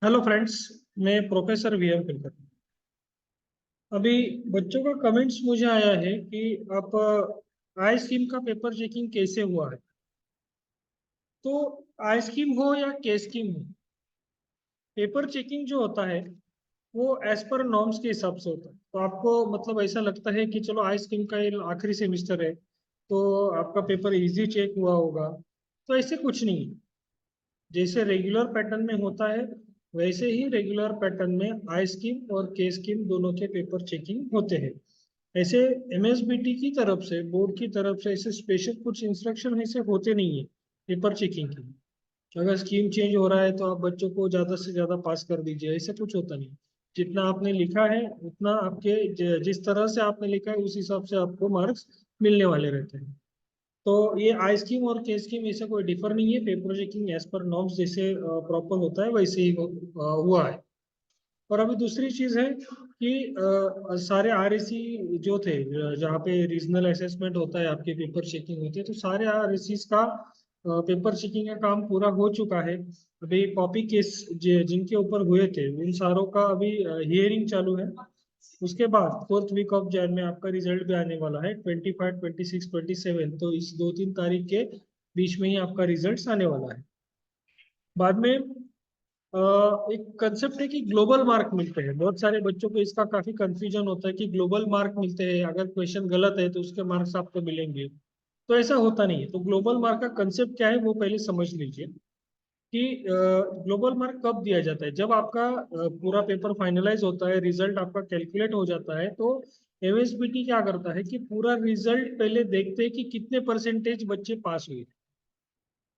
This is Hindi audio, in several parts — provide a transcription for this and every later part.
Hello friends. मैं प्रोफेसर वीएम फिल्टर। अभी बच्चों का कमेंट्स मुझे आया है कि आप आई स्कीम का पेपर चेकिंग कैसे हुआ है। तो आई स्कीम हो या के स्कीम हो, पेपर चेकिंग जो होता है वो एज पर नॉर्म्स के हिसाब से होता है। तो आपको मतलब ऐसा लगता है कि चलो आई स्कीम का ये आखिरी सेमिस्टर है तो आपका पेपर इजी चेक हुआ होगा। तो ऐसे कुछ नहीं है। जैसे रेगुलर पैटर्न में होता है वैसे ही रेगुलर पैटर्न में आई स्कीम और के स्कीम दोनों के पेपर चेकिंग होते हैं। ऐसे एमएसबीटी की तरफ से, बोर्ड की तरफ से ऐसे स्पेशल कुछ इंस्ट्रक्शन ऐसे होते नहीं है पेपर चेकिंग के लिए। अगर स्कीम चेंज हो रहा है तो आप बच्चों को ज्यादा से ज्यादा पास कर दीजिए, ऐसा कुछ होता नहीं। जितना आपने लिखा है उतना आपके जिस तरह से आपने लिखा है उस हिसाब से आपको मार्क्स मिलने वाले रहते हैं। तो ये आई स्कीम और के स्कीम ऐसे कोई डिफर नहीं है। Paper checking as per norms जैसे प्रॉपर होता है वैसे ही हुआ है। और अभी दूसरी चीज है कि सारे आरएसी जो थे, जहाँ पे रीजनल असेसमेंट होता है, आपके पेपर चेकिंग होती है, तो सारे आरएसी का पेपर चेकिंग का काम पूरा हो चुका है। अभी कॉपी केस जिनके ऊपर हुए थे उन सारों का अभी हियरिंग चालू है। उसके बाद 4th वीक ऑफ जैन में आपका रिजल्ट भी आने वाला है, 25, 26, 27। तो इस 2-3 तारीख के बीच में ही आपका रिजल्ट आने वाला है। बाद में एक कंसेप्ट है कि ग्लोबल मार्क मिलते हैं। बहुत सारे बच्चों को इसका काफी कंफ्यूजन होता है कि ग्लोबल मार्क मिलते हैं, अगर क्वेश्चन गलत है तो उसके मार्क्स आपको मिलेंगे। तो ऐसा होता नहीं है। तो ग्लोबल मार्क का कंसेप्ट क्या है वो पहले समझ लीजिए कि ग्लोबल मार्क कब दिया जाता है। जब आपका पूरा पेपर फाइनलाइज होता है, रिजल्ट आपका कैलकुलेट हो जाता है, तो एमएसबीटी क्या करता है कि पूरा रिजल्ट पहले देखते हैं कि कितने परसेंटेज बच्चे पास हुए।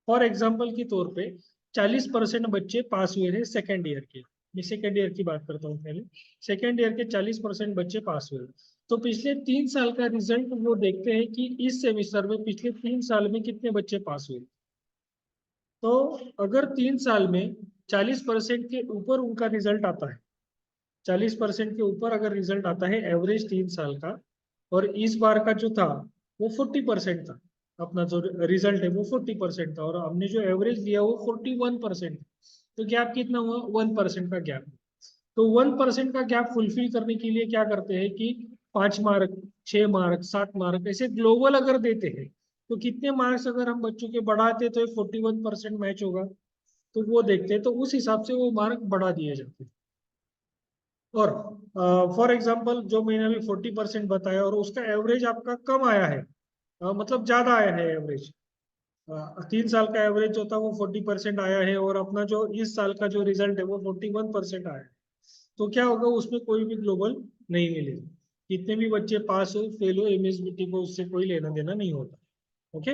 फॉर एग्जाम्पल के तौर पे 40% बच्चे पास हुए थे सेकेंड ईयर के। मैं सेकेंड ईयर की बात करता हूँ पहले। सेकेंड ईयर के 40% बच्चे पास हुए। तो पिछले 3 साल का रिजल्ट वो देखते हैं कि इस सेमिस्टर में पिछले 3 साल में कितने बच्चे पास हुए। तो अगर 3 साल में 40% के ऊपर उनका रिजल्ट आता है, 40% के ऊपर अगर रिजल्ट आता है एवरेज 3 साल का, और इस बार का जो था वो 40% था, अपना जो रिजल्ट है वो 40% था, और हमने जो एवरेज लिया वो 41%। तो गैप कितना हुआ? 1% का गैप। तो 1% का गैप फुलफिल करने के लिए क्या करते हैं कि 5 मार्क, 6 मार्क, 7 मार्क ऐसे ग्लोबल अगर देते हैं, तो कितने मार्क्स अगर हम बच्चों के बढ़ाते तो 41% मैच होगा। तो वो देखते हैं, तो उस हिसाब से वो मार्क बढ़ा दिए जाते हैं। और फॉर एग्जाम्पल जो मैंने अभी 40% बताया और उसका एवरेज आपका कम आया है, मतलब ज्यादा आया है एवरेज। 3 साल का एवरेज जो था वो 40% आया है, और अपना जो इस साल का जो रिजल्ट है वो 41% आया है। तो क्या होगा? उसमें कोई भी ग्लोबल नहीं मिलेगा। कितने भी बच्चे पास हो फेल हो, एमएसबीटी को उससे कोई लेना देना नहीं होता। ओके।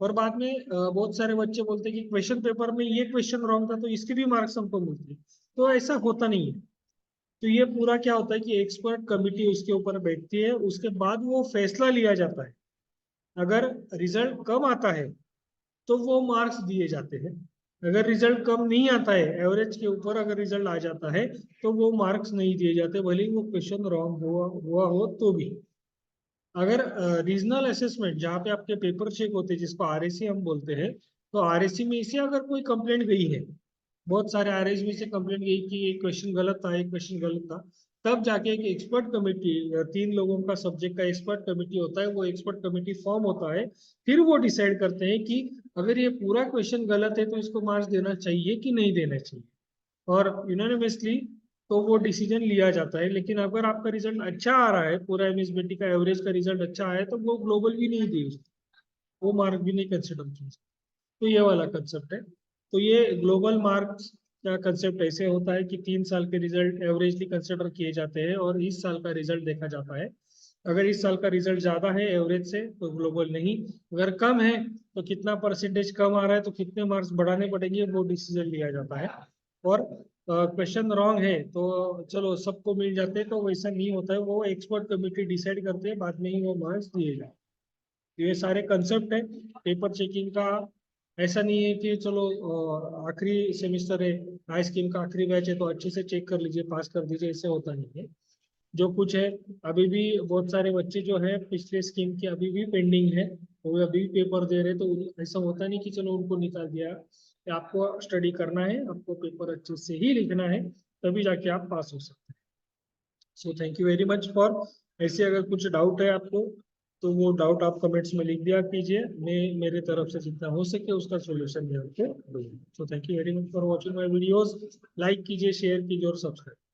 और बाद में बहुत सारे बच्चे बोलते हैं कि क्वेश्चन पेपर में ये क्वेश्चन रॉन्ग था तो इसके भी मार्क्स हमको मिलते हैं। तो ऐसा होता नहीं है। तो ये पूरा क्या होता है कि एक्सपर्ट कमिटी उसके ऊपर बैठती है, उसके बाद वो फैसला लिया जाता है। अगर रिजल्ट कम आता है तो वो मार्क्स दिए जाते हैं। अगर रिजल्ट कम नहीं आता है, एवरेज के ऊपर अगर रिजल्ट आ जाता है, तो वो मार्क्स नहीं दिए जाते, भले ही वो क्वेश्चन रॉन्ग हुआ हो तो भी। अगर रीजनल असेसमेंट जहाँ पे आपके पेपर चेक होते हैं, जिसको आरएसी हम बोलते हैं, तो आरएसी में इसे अगर कोई कंप्लेंट गई है, बहुत सारे आरएस में से कंप्लेंट गई कि ये क्वेश्चन गलत था, ये क्वेश्चन गलत था, तब जाके एक एक्सपर्ट कमेटी, 3 लोगों का सब्जेक्ट का एक्सपर्ट कमेटी होता है, वो एक्सपर्ट कमेटी फॉर्म होता है। फिर वो डिसाइड करते हैं कि अगर ये पूरा क्वेश्चन गलत है तो इसको मार्क्स देना चाहिए कि नहीं देना चाहिए। और यूनानिमसली तो वो डिसीजन लिया जाता है। लेकिन अगर आपका रिजल्ट अच्छा आ रहा है, पूरा एमएसबीटी का एवरेज का रिजल्ट अच्छा आया है, तो वो ग्लोबल भी नहीं दी उसको, वो मार्क भी नहीं कंसिडर किया। तो ये वाला कंसेप्ट है। तो ये ग्लोबल मार्क्स का कंसेप्ट ऐसे होता है कि 3 साल के रिजल्ट एवरेजली कंसिडर किए जाते हैं और इस साल का रिजल्ट देखा जाता है। अगर इस साल का रिजल्ट ज्यादा है एवरेज से तो ग्लोबल नहीं, अगर कम है तो कितना परसेंटेज कम आ रहा है तो कितने मार्क्स बढ़ाने पड़ेंगे वो डिसीजन लिया जाता है। और क्वेश्चन रॉन्ग है तो चलो सबको मिल जाते हैं, तो वैसा नहीं होता है, वो एक्सपर्ट कमेटी डिसाइड करते हैं, बाद में ही वो मार्क्स दिए जाते हैं। ये सारे कंसेप्ट है पेपर चेकिंग का। ऐसा नहीं है कि चलो आखिरी सेमिस्टर है, हाई स्कीम का आखिरी बैच है तो अच्छे से चेक कर लीजिए पास कर दीजिए, ऐसे होता नहीं है। जो कुछ है, अभी भी बहुत सारे बच्चे जो है पिछले स्कीम के अभी भी पेंडिंग है, वो अभी पेपर दे रहे, तो ऐसा होता नहीं कि चलो उनको निकाल दिया। आपको स्टडी करना है, आपको पेपर अच्छे से ही लिखना है, तभी जाके आप पास हो सकते हैं। So thank you very much for. ऐसे अगर कुछ डाउट है आपको, तो वो डाउट आप कमेंट्स में लिख दिया कीजिए, मैं मेरे तरफ से जितना हो सके उसका सोल्यूशन मैं आपको दूंगा। So thank you very much for watching my videos. Like कीजिए, शेयर कीजिए और सब्सक्राइब।